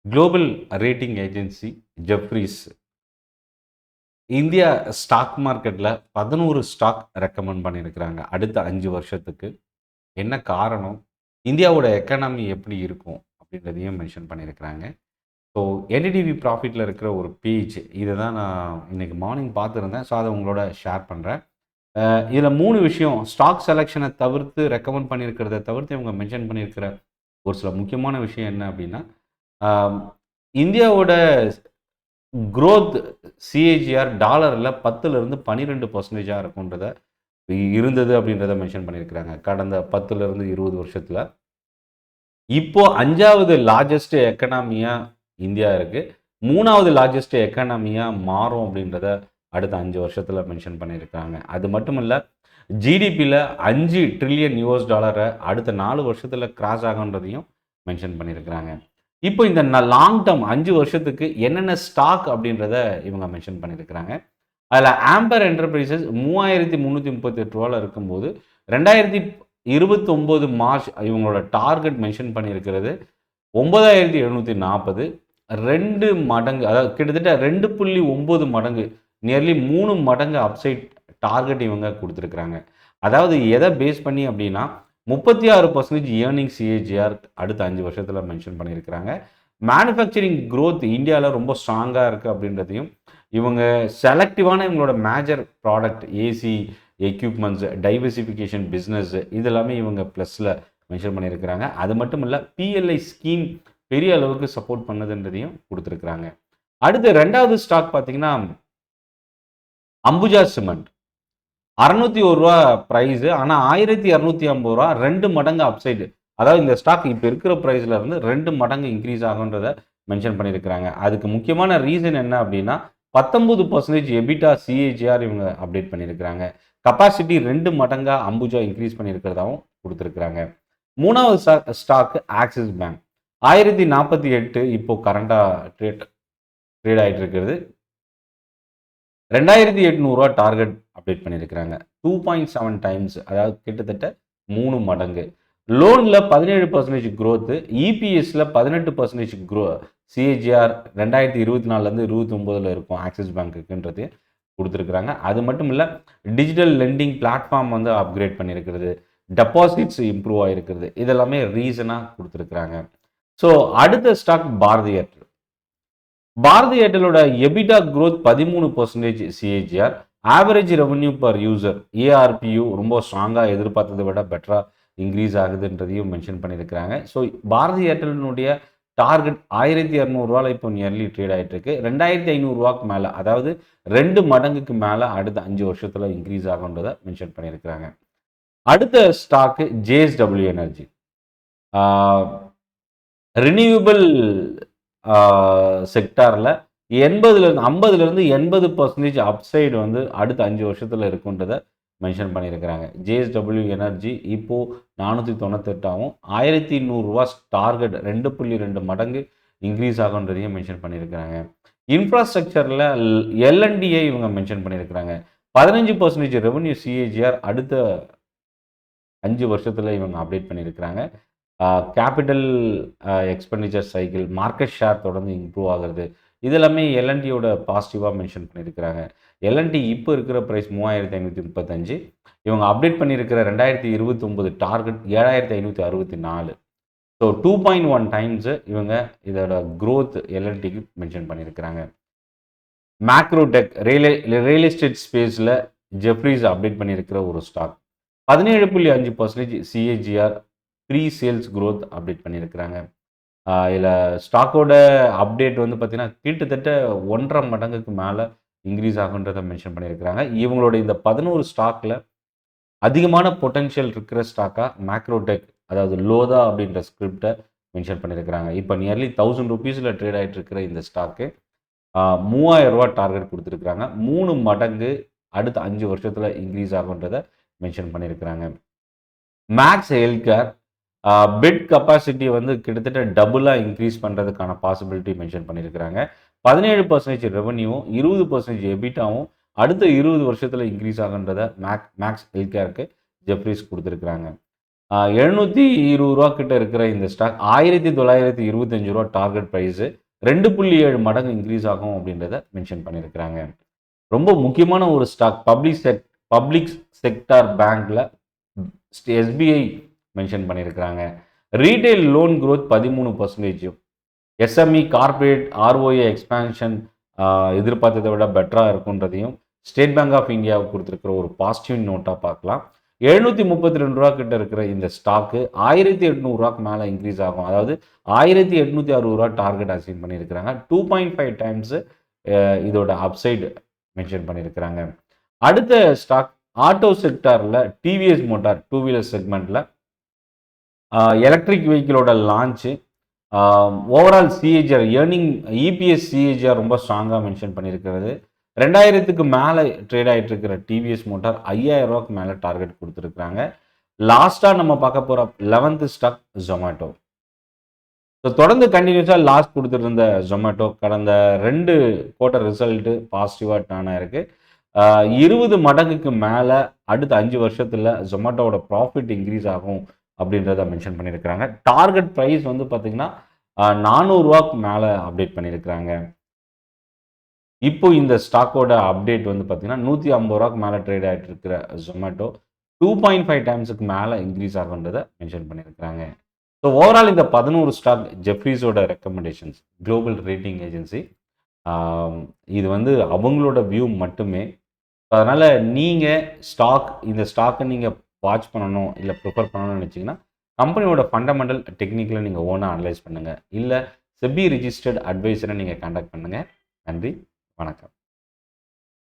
Global rating agency Jefferies India stock மார்க்கெட்டில் 11 stock recommend பண்ணியிருக்கிறாங்க அடுத்த 5 வருஷத்துக்கு. என்ன காரணம், இந்தியாவோட எக்கனாமி எப்படி இருக்கும் அப்படின்றதையும் மென்ஷன் பண்ணியிருக்கிறாங்க. ஸோ என்டிடிவி ப்ராஃபிட்டில் இருக்கிற ஒரு பேஜ், இதை தான் நான் இன்றைக்கி மார்னிங் பார்த்துருந்தேன். ஸோ அதை உங்களோட ஷேர் பண்ணுறேன். இதில் 3 விஷயம் ஸ்டாக் செலெக்ஷனை தவிர்த்து ரெக்கமெண்ட் பண்ணியிருக்கிறத தவிர்த்து இவங்க மென்ஷன் பண்ணியிருக்கிற ஒரு சில முக்கியமான விஷயம் என்ன அப்படின்னா, இந்தியாவோட growth சிஏஜிஆர் டாலரில் 10லேருந்து 12% இருக்குன்றத இருந்தது அப்படின்றத மென்ஷன் பண்ணியிருக்கிறாங்க கடந்த 10லேருந்து 20 வருஷத்தில். இப்போ 5வது லார்ஜஸ்ட் எக்கனாமியாக இந்தியா இருக்குது, 3வது லார்ஜஸ்ட் எக்கனாமியாக மாறும் அப்படின்றத அடுத்த 5 வருஷத்தில் மென்ஷன் பண்ணியிருக்காங்க. அது மட்டும் இல்லை, ஜிடிபியில் $5 ட்ரில்லியன் அடுத்த 4 வருஷத்தில் கிராஸ் ஆகுன்றதையும் மென்ஷன் பண்ணியிருக்கிறாங்க. இப்போ இந்த லாங் டேர்ம் 5 வருஷத்துக்கு என்னென்ன ஸ்டாக் அப்படின்றத இவங்க மென்ஷன் பண்ணியிருக்கிறாங்க. அதில் ஆம்பர் என்டர்பிரைசஸ் $3,338 இருக்கும்போது 2029 மார்ச் இவங்களோட டார்கெட் மென்ஷன் பண்ணியிருக்கிறது 9,740, 2 மடங்கு, அதாவது கிட்டத்தட்ட 2.9 மடங்கு, நியர்லி 3 மடங்கு அப்சைட் டார்கெட் இவங்க கொடுத்துருக்குறாங்க. அதாவது எதை பேஸ் பண்ணி அப்படின்னா 36% ஏர்னிங் சிஏஜிஆர் அடுத்த 5 வருஷத்தில் மென்ஷன் பண்ணியிருக்கிறாங்க. மேனுஃபேக்சரிங் க்ரோத் இந்தியாவில் ரொம்ப ஸ்ட்ராங்காக இருக்குது அப்படின்றதையும், இவங்க செலக்டிவான இவங்களோட major product AC equipments, diversification business, இதெல்லாமே இவங்க ப்ளஸில் மென்ஷன் பண்ணியிருக்கிறாங்க. அது மட்டும் இல்லை, பிஎல்ஐ ஸ்கீம் பெரிய அளவுக்கு சப்போர்ட் பண்ணுதுன்றதையும் கொடுத்துருக்குறாங்க. அடுத்து 2வது ஸ்டாக் பார்த்தீங்கன்னா அம்புஜா சிமெண்ட். $601 ப்ரைஸு, ஆனால் $1,250, 2 மடங்கு அப்சைடு. அதாவது இந்த ஸ்டாக் இப்போ இருக்கிற ப்ரைஸில் இருந்து 2 மடங்கு இன்க்ரீஸ் ஆகுன்றத மென்ஷன் பண்ணியிருக்கிறாங்க. அதுக்கு முக்கியமான ரீசன் என்ன அப்படின்னா 19% எபிட்டா சிஏஜிஆர் இவங்க அப்டேட் பண்ணியிருக்கிறாங்க. கப்பாசிட்டி 2 மடங்காக அம்புஜா இன்க்ரீஸ் பண்ணியிருக்கிறதாவும் கொடுத்துருக்குறாங்க. 3வது ஸ்டாக் ஆக்சிஸ் பேங்க். 1048 இப்போ கரண்டாக ட்ரேட் ஆகிட்டு இருக்கிறது. $2,800 டார்கெட் அப்டேட் பண்ணியிருக்கிறாங்க. 2.7 டைம்ஸ், அதாவது கிட்டத்தட்ட 3 மடங்கு. லோனில் 17% க்ரோத்து, இபிஎஸ்ல 18% சிஏஜிஆர் 2024லேருந்து 29 இருக்கும் ஆக்சிஸ் பேங்க்குன்றது கொடுத்துருக்குறாங்க. அது மட்டும் இல்லை, டிஜிட்டல் லெண்டிங் பிளாட்ஃபார்ம் வந்து அப்கிரேட் பண்ணியிருக்கிறது, டெபாசிட்ஸ் இம்ப்ரூவ் ஆகிருக்கிறது, இதெல்லாமே ரீசனாக கொடுத்துருக்குறாங்க. ஸோ அடுத்த ஸ்டாக் பாரதி ஏர்டெல். பாரதி ஏர்டெலோட EBITDA growth 13% CAGR, average revenue per user ARPU ரொம்ப ஸ்ட்ராங்காக எதிர்பார்த்ததை விட பெட்டராக இன்க்ரீஸ் ஆகுதுன்றதையும் மென்ஷன் பண்ணியிருக்கிறாங்க. ஸோ பாரதி ஏர்டெலினுடைய டார்கெட் $1,200 இப்போ நியர்லி ட்ரேட் ஆகிட்டு இருக்கு. $2,500 மேலே, அதாவது 2 மடங்குக்கு மேலே அடுத்த 5 வருஷத்தில் இன்க்ரீஸ் ஆகுன்றதை மென்ஷன் பண்ணியிருக்கிறாங்க. அடுத்த ஸ்டாக்கு ஜேஎஸ்டபிள்யூ எனர்ஜி. ரினியூவபிள் செக்டாரில் 50லேருந்து 80% அப்சைடு வந்து அடுத்த 5 வருஷத்தில் இருக்குன்றதை மென்ஷன் பண்ணியிருக்கிறாங்க. ஜேஎஸ்டபிள்யூ எனர்ஜி இப்போது 498ஆகவும் $1,200 டார்கெட் 2.2 மடங்கு இன்க்ரீஸ் ஆகுன்றதையும் மென்ஷன் பண்ணியிருக்கிறாங்க. இன்ஃப்ராஸ்ட்ரக்சரில் எல்என்டியை இவங்க மென்ஷன் பண்ணியிருக்கிறாங்க. 15% ரெவன்யூ சிஏஜிஆர் அடுத்த 5 வருஷத்தில் இவங்க அப்டேட் பண்ணியிருக்கிறாங்க. Capital expenditure cycle, market share தொடர்ந்து இம்ப்ரூவ் ஆகிறது, இதெல்லாமே எல்என்டியோட பாசிட்டிவாக மென்ஷன் பண்ணியிருக்கிறாங்க. எல்என்டி இப்போ இருக்கிற ப்ரைஸ் 3,535, இவங்க அப்டேட் பண்ணியிருக்கிற 2029 டார்கெட் 7,564. ஸோ 2.1 டைம்ஸு இவங்க இதோட க்ரோத் எல்என்டிக்கு மென்ஷன் பண்ணியிருக்கிறாங்க. மேக்ரோடெக் ரியல் எஸ்டேட் ஸ்பேஸில் ஜெஃப்ரீஸ் அப்டேட் பண்ணியிருக்கிற ஒரு ஸ்டாக். 17.5% CAGR pre sales growth update பண்ணியிருக்கிறாங்க. இதில் ஸ்டாக்கோட அப்டேட் வந்து பார்த்திங்கன்னா கிட்டத்தட்ட 1.5 மடங்குக்கு மேலே இன்க்ரீஸ் ஆகுன்றதை மென்ஷன் பண்ணியிருக்கிறாங்க. இவங்களோட இந்த 11 ஸ்டாக்கில் அதிகமான பொட்டென்ஷியல் இருக்கிற ஸ்டாக்காக மேக்ரோடெக், அதாவது லோதா அப்படின்ற ஸ்கிரிப்டை மென்ஷன் பண்ணியிருக்கிறாங்க. இப்போ நியர்லி ₹1,000 ட்ரேட் ஆகிட்டு இருக்கிற இந்த ஸ்டாக்கு $3,000 டார்கெட் கொடுத்துருக்குறாங்க. 3 மடங்கு அடுத்த 5 வருஷத்தில் இன்க்ரீஸ் ஆகுன்றதை மென்ஷன் பண்ணியிருக்கிறாங்க. Max health care bed capacity வந்து கிட்டத்தட்ட டபுளாக இன்க்ரீஸ் பண்ணுறதுக்கான பாசிபிலிட்டி மென்ஷன் பண்ணியிருக்கிறாங்க. 17% ரெவன்யூவும் 20% எபிட்டாவும் அடுத்த 20 வருஷத்தில் இன்க்ரீஸ் ஆகுன்றதை மேக்ஸ் ஹெல்த் கேருக்கு ஜெஃப்ரீஸ் கொடுத்துருக்குறாங்க. ரூ. 720 கிட்ட இருக்கிற இந்த ஸ்டாக் ரூ. 1925 டார்கெட் ப்ரைஸு 2.7 மடங்கு இன்க்ரீஸ் ஆகும் அப்படின்றத மென்ஷன் பண்ணியிருக்கிறாங்க. ரொம்ப முக்கியமான ஒரு ஸ்டாக் பப்ளிக் செக்டார் பேங்க்ல எஸ்பிஐ மென்ஷன் பண்ணியிருக்கிறாங்க. Retail loan growth 13%. SME corporate ஆர்ஓஏ expansion எதிர்பார்த்ததை விட பெட்டராக இருக்குன்றதையும் ஸ்டேட் பேங்க் ஆஃப் இந்தியாவுக்கு கொடுத்துருக்கிற ஒரு பாசிட்டிவ் நோட்டாக பார்க்கலாம். ரூ. 732 கிட்ட இருக்கிற இந்த ஸ்டாக்கு ரூ. 1800 மேலே இன்க்ரீஸ் ஆகும். அதாவது ரூ. 1860 டார்கெட் அசீவ் பண்ணியிருக்கிறாங்க. 2.5 டைம்ஸ் இதோட அப்சைடு மென்ஷன் பண்ணியிருக்கிறாங்க. அடுத்த ஸ்டாக் ஆட்டோ செக்டாரில் டிவிஎஸ் மோட்டார் 2 வீலர் செக்மெண்ட்டில் எலக்ட்ரிக் வெஹிக்கிளோட launch overall CAGR earning EPS CAGR ரொம்ப ஸ்ட்ராங்காக மென்ஷன் பண்ணியிருக்கிறது. 2000க்கு மேலே ட்ரேட் ஆகிட்டு இருக்கிற டிவிஎஸ் மோட்டார் ரூ. 5000 மேலே டார்கெட் கொடுத்துருக்குறாங்க. லாஸ்ட்டாக நம்ம பார்க்க போகிற 11th ஸ்டாக் ஜொமேட்டோ. ஸோ தொடர்ந்து கண்டினியூஸாக லாஸ் கொடுத்துட்டு இருந்த ஜொமேட்டோ கடந்த 2 குவார்ட்டர் ரிசல்ட்டு பாசிட்டிவாக டர்ன் ஆயிருக்கு. 20 மடங்குக்கு மேலே அடுத்த 5 வருஷத்தில் ஜொமேட்டோவோட ப்ராஃபிட் இன்க்ரீஸ் ஆகும் அப்படின்றத மென்ஷன் பண்ணியிருக்கிறாங்க. டார்கெட் ப்ரைஸ் வந்து பார்த்தீங்கன்னா ரூ. 400 மேலே அப்டேட் பண்ணியிருக்கிறாங்க. இப்போ இந்த ஸ்டாக்கோட அப்டேட் வந்து பார்த்தீங்கன்னா ரூ. 150 மேலே ட்ரேட் ஆகிட்டு இருக்கிற ஜொமேட்டோ 2.5 டைம்ஸுக்கு மேலே இன்க்ரீஸ் ஆகுன்றதை மென்ஷன் பண்ணியிருக்கிறாங்க. ஸோ ஓவரால் இந்த 11 ஸ்டாக் ஜெஃப்ரீஸோட ரெக்கமெண்டேஷன்ஸ், குளோபல் ரேட்டிங் ஏஜென்சி. இது வந்து அவங்களோட வியூ மட்டுமே. அதனால் நீங்கள் இந்த ஸ்டாக்கை நீங்கள் வாட்ச் பண்ணணும் இல்லை ப்ரிஃபர் பண்ணணும்னு நினச்சிங்கன்னா கம்பெனியோட ஃபண்டமெண்டல் டெக்னிக்கலை நீங்கள் ஓனாக அனலைஸ் பண்ணுங்கள். இல்லை செபி ரிஜிஸ்டர்ட் அட்வைசரை நீங்கள் கான்டாக்ட் பண்ணுங்கள். நன்றி, வணக்கம்.